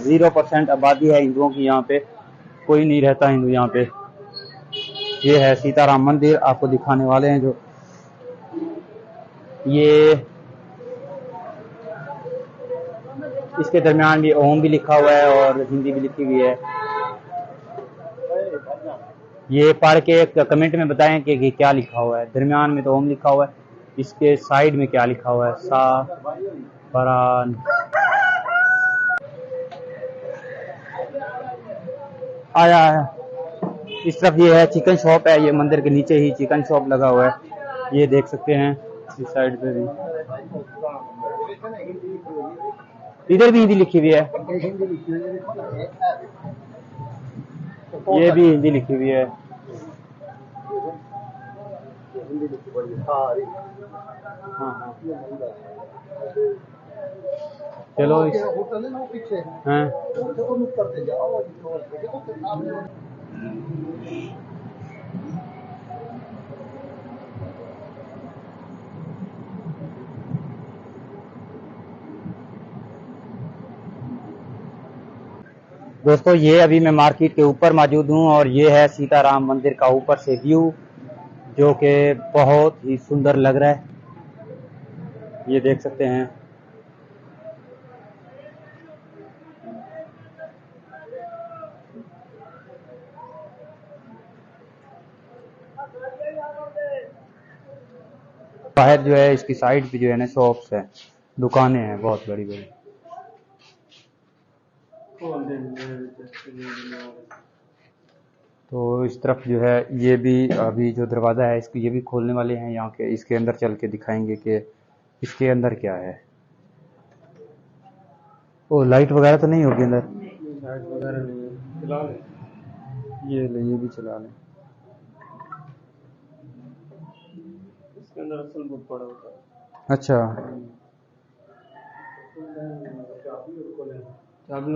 0% आबादी है हिंदुओं की यहाँ पे, कोई नहीं रहता हिंदू यहाँ पे। ये है सीताराम मंदिर, आपको दिखाने वाले हैं जो ये इसके दरमियान भी ओम भी लिखा हुआ है और हिंदी भी लिखी हुई है। ये पढ़ के कमेंट में बताएं कि क्या लिखा हुआ है। दरमियान में तो ओम लिखा हुआ है, इसके साइड में क्या लिखा हुआ है? सा परान। आया है इस तरफ। ये है चिकन शॉप है, ये मंदिर के नीचे ही चिकन शॉप लगा हुआ है, ये देख सकते हैं। इस साइड पे भी, इधर भी हिंदी लिखी हुई है, ये भी हिंदी लिखी हुई है। हाँ चलो हाँ। दोस्तों ये अभी मैं मार्केट के ऊपर मौजूद हूँ और ये है सीताराम मंदिर का ऊपर से व्यू, जो कि बहुत ही सुंदर लग रहा है, ये देख सकते हैं। बाहर जो है इसकी साइड पे जो है ना शॉप्स है, दुकानें हैं बहुत बड़ी बड़ी। तो इस तरफ जो है ये भी अभी जो दरवाज़ा है इसकी ये भी खोलने वाले हैं यहाँ के, इसके अंदर चल के दिखाएंगे कि इसके अंदर क्या है। ओ लाइट वगैरह तो नहीं होगी अंदर? लाइट वगैरह नहीं है, चला लें ये भी चला लें। इसके अंदर असल बुक पड़ा होता है। अच्छा चाबी